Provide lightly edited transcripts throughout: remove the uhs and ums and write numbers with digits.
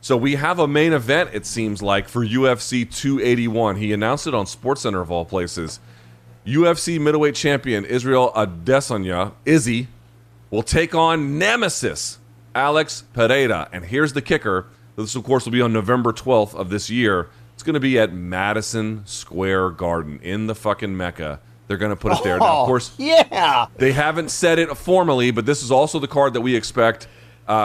So we have a main event, it seems like, for UFC 281. He announced it on SportsCenter of all places. UFC middleweight champion Israel Adesanya, Izzy, will take on nemesis Alex Pereira. And here's the kicker. This, of course, will be on November 12th of this year. It's going to be at Madison Square Garden in the fucking Mecca. They're going to put it there. Now, of course, yeah, they haven't said it formally, but this is also the card that we expect.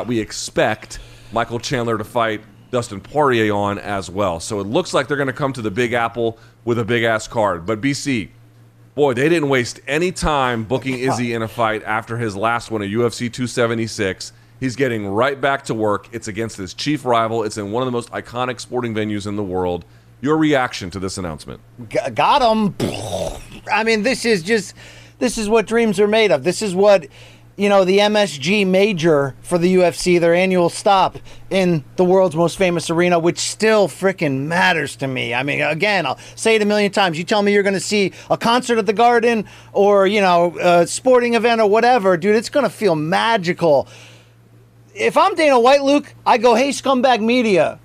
We expect Michael Chandler to fight Dustin Poirier on as well. So it looks like they're going to come to the Big Apple with a big-ass card. But BC, boy, they didn't waste any time booking Izzy in a fight after his last one at UFC 276. He's getting right back to work. It's against his chief rival. It's in one of the most iconic sporting venues in the world. Your reaction to this announcement? Got him. I mean, this is what dreams are made of. This is what, the MSG major for the UFC, their annual stop in the world's most famous arena, which still freaking matters to me. I mean, again, I'll say it a million times. You tell me you're going to see a concert at the Garden or, a sporting event or whatever, dude, it's going to feel magical. If I'm Dana White, Luke, I go, hey, scumbag media.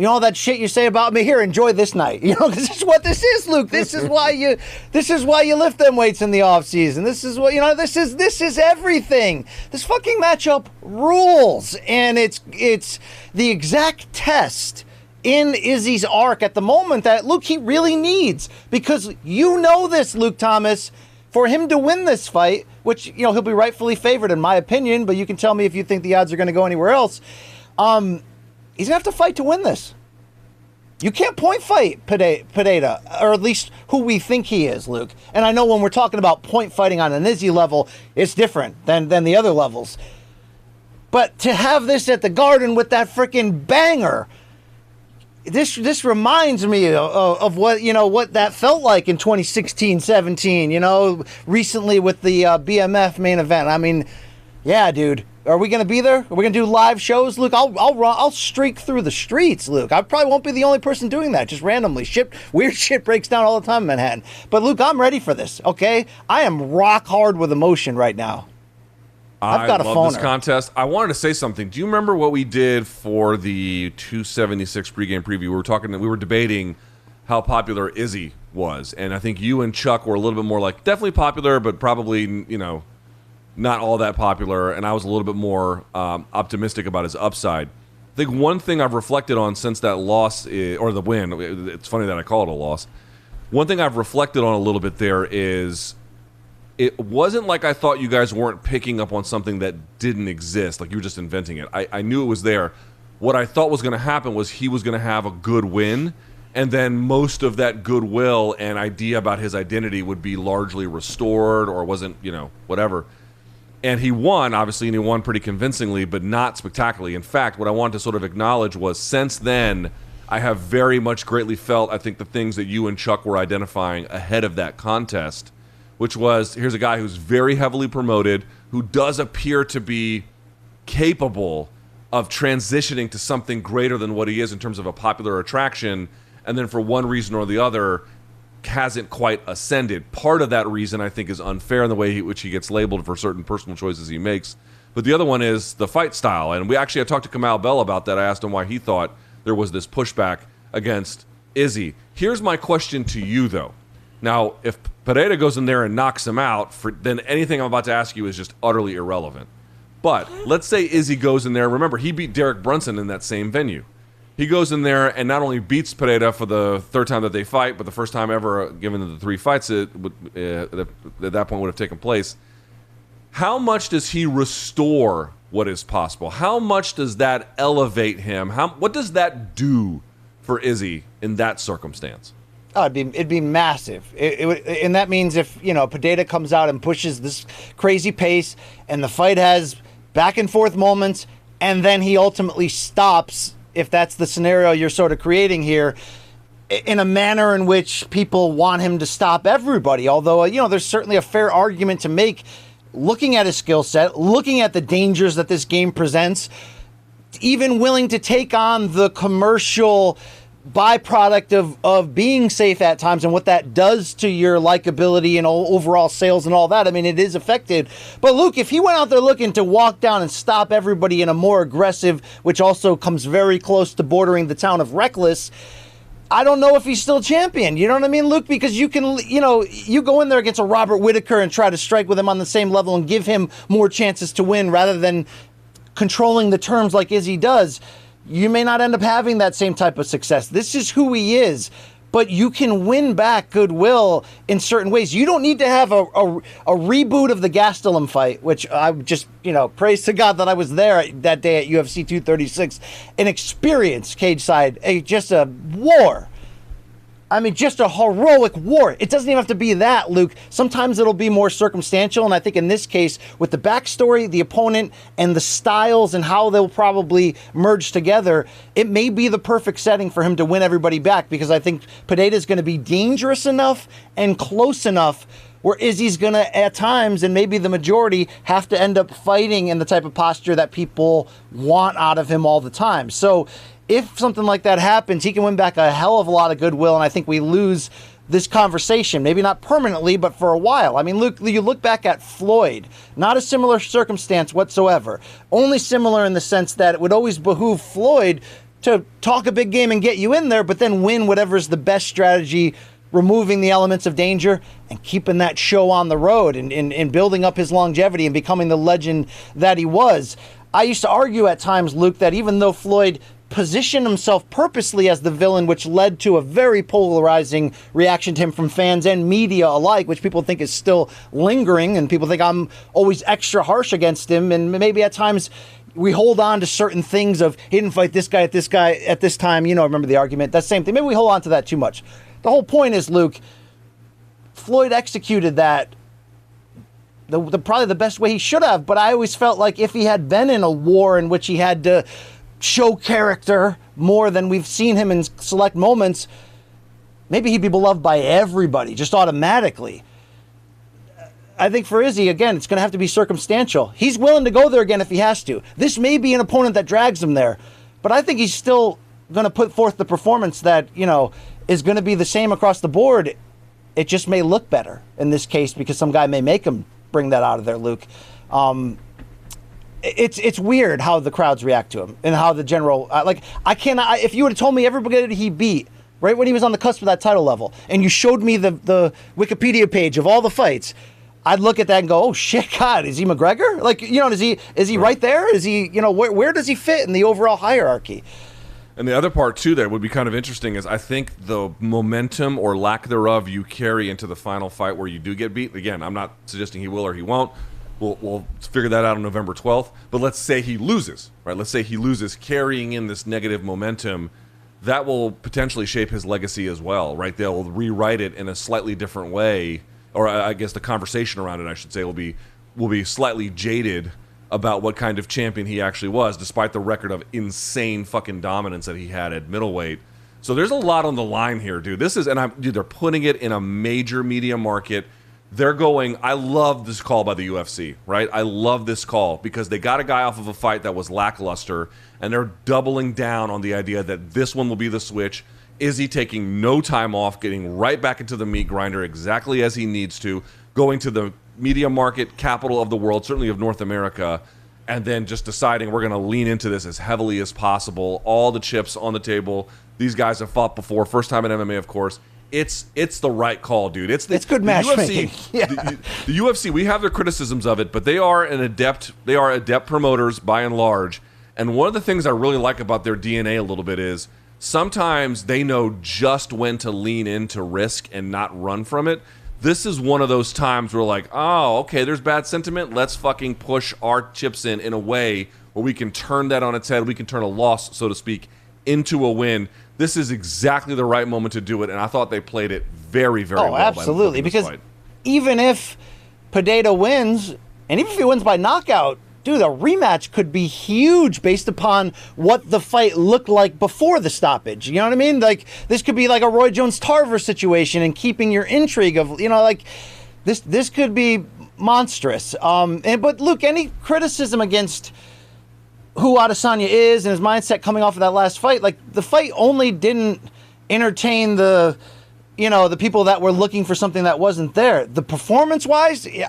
All that shit you say about me, here, enjoy this night. Because this is what this is, Luke. This is why you lift them weights in the offseason. This is what, this is everything. This fucking matchup rules. And it's the exact test in Izzy's arc at the moment that, Luke, he really needs. Because this, Luke Thomas, for him to win this fight, which, he'll be rightfully favored in my opinion, but you can tell me if you think the odds are going to go anywhere else. He's going to have to fight to win this. You can't point fight Pereira, or at least who we think he is, Luke. And I know when we're talking about point fighting on an Izzy level, it's different than the other levels. But to have this at the Garden with that freaking banger, this reminds me of what, what that felt like in 2016-17, recently with the BMF main event. I mean, yeah, dude. Are we going to be there? Are we going to do live shows, Luke? I'll streak through the streets, Luke. I probably won't be the only person doing that, just randomly. Weird shit breaks down all the time in Manhattan. But, Luke, I'm ready for this, okay? I am rock hard with emotion right now. I've got a phoner. I love this contest. I wanted to say something. Do you remember what we did for the 276 pregame preview? We were debating how popular Izzy was. And I think you and Chuck were a little bit more like, definitely popular, but probably, not all that popular, and I was a little bit more optimistic about his upside. I think one thing I've reflected on since that loss, or the win, it's funny that I call it a loss. One thing I've reflected on a little bit there is it wasn't like I thought you guys weren't picking up on something that didn't exist, like you were just inventing it. I knew it was there. What I thought was going to happen was he was going to have a good win, and then most of that goodwill and idea about his identity would be largely restored or wasn't, whatever. And he won, obviously, and he won pretty convincingly, but not spectacularly. In fact, what I wanted to sort of acknowledge was since then, I have very much greatly felt, I think, the things that you and Chuck were identifying ahead of that contest, which was, here's a guy who's very heavily promoted, who does appear to be capable of transitioning to something greater than what he is in terms of a popular attraction, and then for one reason or the other, hasn't quite ascended. Part of that reason, I think, is unfair in the way which he gets labeled for certain personal choices he makes. But the other one is the fight style. And I talked to Kamal Bell about that. I asked him why he thought there was this pushback against Izzy. Here's my question to you, though. Now, if Pereira goes in there and knocks him out, then anything I'm about to ask you is just utterly irrelevant. But let's say Izzy goes in there. Remember, he beat Derek Brunson in that same venue. He goes in there and not only beats Pereira for the third time that they fight, but the first time ever, given the three fights at that point would have taken place. How much does he restore what is possible? How much does that elevate him? What does that do for Izzy in that circumstance? Oh, it'd be massive. And that means if, Pereira comes out and pushes this crazy pace and the fight has back and forth moments and then he ultimately stops, if that's the scenario you're sort of creating here, in a manner in which people want him to stop everybody. Although, there's certainly a fair argument to make, looking at his skill set, looking at the dangers that this game presents, even willing to take on the commercial byproduct of being safe at times and what that does to your likability and overall sales and all that. I mean, it is affected. But Luke, if he went out there looking to walk down and stop everybody in a more aggressive, which also comes very close to bordering the town of reckless, I don't know if he's still champion. You know what I mean, Luke? Because you can, you go in there against a Robert Whittaker and try to strike with him on the same level and give him more chances to win rather than controlling the terms like Izzy does. You may not end up having that same type of success. This is who he is, but you can win back goodwill in certain ways. You don't need to have a reboot of the Gastelum fight, which I just, praise to God that I was there that day at UFC 236. An experience, cage side, just a war. I mean, just a heroic war. It doesn't even have to be that, Luke. Sometimes it'll be more circumstantial, and I think in this case, with the backstory, the opponent, and the styles and how they'll probably merge together, it may be the perfect setting for him to win everybody back, because I think Pineda is going to be dangerous enough and close enough where Izzy's going to, at times, and maybe the majority, have to end up fighting in the type of posture that people want out of him all the time. So if something like that happens, he can win back a hell of a lot of goodwill, and I think we lose this conversation. Maybe not permanently, but for a while. I mean, Luke, you look back at Floyd, not a similar circumstance whatsoever. Only similar in the sense that it would always behoove Floyd to talk a big game and get you in there, but then win whatever's the best strategy, removing the elements of danger and keeping that show on the road and building up his longevity and becoming the legend that he was. I used to argue at times, Luke, that even though Floyd positioned himself purposely as the villain, which led to a very polarizing reaction to him from fans and media alike, which people think is still lingering, and people think I'm always extra harsh against him, and maybe at times we hold on to certain things of he didn't fight this guy at this time, remember the argument, that same thing. Maybe we hold on to that too much. The whole point is, Luke, Floyd executed that the probably the best way he should have, but I always felt like if he had been in a war in which he had to show character more than we've seen him in select moments, maybe he'd be beloved by everybody just automatically. I think for Izzy, again, it's going to have to be circumstantial. He's willing to go there again if he has to. This may be an opponent that drags him there, but I think he's still going to put forth the performance that, is going to be the same across the board. It just may look better in this case because some guy may make him bring that out of there, Luke. It's weird how the crowds react to him and how the general, if you would have told me everybody he beat right when he was on the cusp of that title level and you showed me the Wikipedia page of all the fights, I'd look at that and go, oh shit, God, is he McGregor? Is he right there? Is he, where does he fit in the overall hierarchy? And the other part, too, that would be kind of interesting is I think the momentum or lack thereof you carry into the final fight where you do get beat. Again, I'm not suggesting he will or he won't. We'll figure that out on November 12th. But let's say he loses, right? Let's say he loses, carrying in this negative momentum. That will potentially shape his legacy as well, right? They'll rewrite it in a slightly different way. Or I guess the conversation around it, I should say, will be slightly jaded about what kind of champion he actually was, despite the record of insane fucking dominance that he had at middleweight. So there's a lot on the line here, dude. They're putting it in a major media market. They're going, I love this call by the UFC, right? I love this call because they got a guy off of a fight that was lackluster, and they're doubling down on the idea that this one will be the switch. Izzy taking no time off, getting right back into the meat grinder exactly as he needs to, going to the media market capital of the world, certainly of North America, and then just deciding we're going to lean into this as heavily as possible. All the chips on the table. These guys have fought before. First time in MMA, of course. It's the right call, dude. It's good matchmaking. Yeah. The UFC, we have their criticisms of it, but they are adept promoters by and large. And one of the things I really like about their DNA a little bit is sometimes they know just when to lean into risk and not run from it. This is one of those times where like, oh, okay, there's bad sentiment. Let's fucking push our chips in a way where we can turn that on its head. We can turn a loss, so to speak, into a win. This is exactly the right moment to do it, and I thought they played it very, very well. Oh, absolutely, because even if Pineda wins, and even if he wins by knockout, dude, a rematch could be huge based upon what the fight looked like before the stoppage. You know what I mean? Like, this could be like a Roy Jones-Tarver situation and keeping your intrigue of, this could be monstrous. But look, any criticism against who Adesanya is and his mindset coming off of that last fight, like, the fight only didn't entertain the people that were looking for something that wasn't there. The performance-wise, he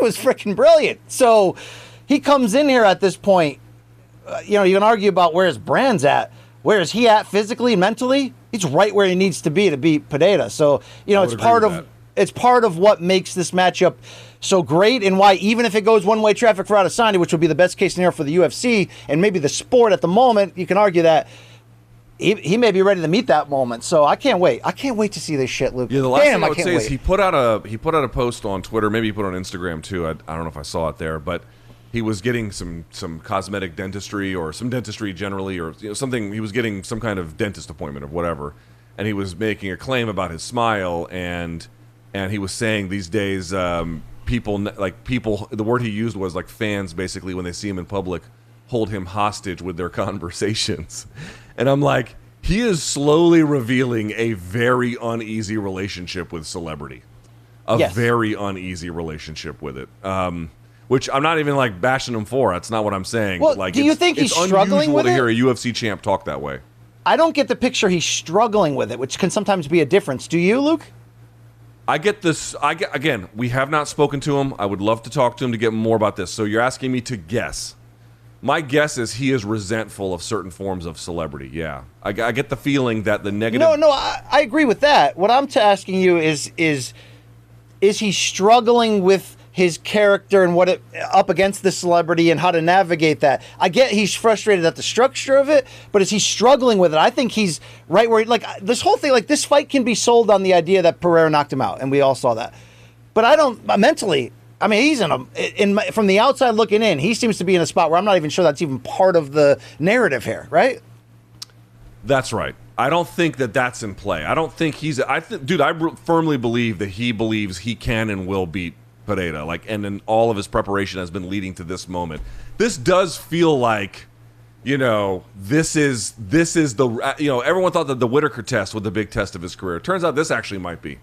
was freaking brilliant. So he comes in here at this point. You can argue about where his brand's at. Where is he at physically, mentally? He's right where he needs to beat Pereira. So, it's part of what makes this matchup so great, and why, even if it goes one-way traffic for Adesanya, which would be the best case scenario for the UFC and maybe the sport at the moment, you can argue that he may be ready to meet that moment. So I can't wait. I can't wait to see this shit, Luke. Yeah, the last thing I would say is he put out a post on Twitter, maybe he put it on Instagram too. I don't know if I saw it there, but he was getting some cosmetic dentistry, or some dentistry generally, or something. He was getting some kind of dentist appointment or whatever, and he was making a claim about his smile, and he was saying these days, people, the word he used was like fans, basically, when they see him in public, hold him hostage with their conversations. And I'm like, he is slowly revealing a very uneasy relationship with celebrity, very uneasy relationship with it. Which I'm not even like bashing him for. That's not what I'm saying. Well, but like, do you think he's struggling with it? It's unusual to hear a UFC champ talk that way. I don't get the picture he's struggling with it, which can sometimes be a difference. Do you, Luke? I get this. Again, we have not spoken to him. I would love to talk to him to get more about this. So you're asking me to guess. My guess is he is resentful of certain forms of celebrity. Yeah, I get the feeling that the negative. No, I agree with that. What I'm asking you is he struggling with his character and up against the celebrity and how to navigate that? I get he's frustrated at the structure of it, but is he struggling with it? I think he's right where, like, this whole thing, like, this fight can be sold on the idea that Pereira knocked him out, and we all saw that. But I don't mentally. I mean, he's from the outside looking in, he seems to be in a spot where I'm not even sure that's even part of the narrative here, right? That's right. I don't think that's in play. I don't think I firmly believe that he believes he can and will beat Pereira, and then all of his preparation has been leading to this moment. This does feel like, this is the, everyone thought that the Whitaker test was the big test of his career. Turns out this actually might be,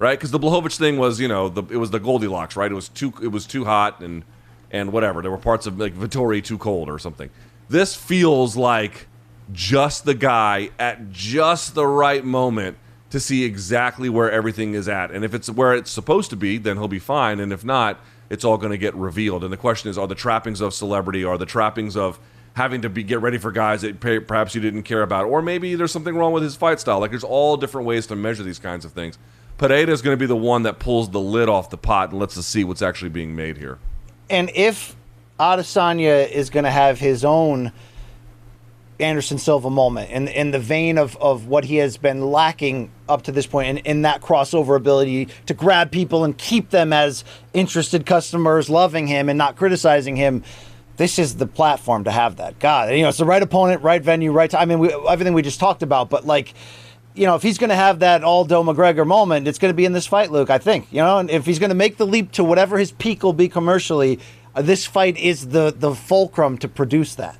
right? Because the Blachowicz thing was, it was the Goldilocks, right? It was too hot and whatever. There were parts of like Vittori too cold or something. This feels like just the guy at just the right moment to see exactly where everything is at. And if it's where it's supposed to be, then he'll be fine. And if not, it's all going to get revealed. And the question is, are the trappings of celebrity, are the trappings of having to get ready for guys that perhaps you didn't care about, or maybe there's something wrong with his fight style. Like, there's all different ways to measure these kinds of things. Pereira is going to be the one that pulls the lid off the pot and lets us see what's actually being made here. And if Adesanya is going to have his own Anderson Silva moment in the vein of what he has been lacking up to this point, in that crossover ability to grab people and keep them as interested customers, loving him and not criticizing him, this is the platform to have that. God, it's the right opponent, right venue, right time. I mean, everything we just talked about, but if he's going to have that Aldo McGregor moment, it's going to be in this fight, Luke, I think. And if he's going to make the leap to whatever his peak will be commercially, this fight is the fulcrum to produce that.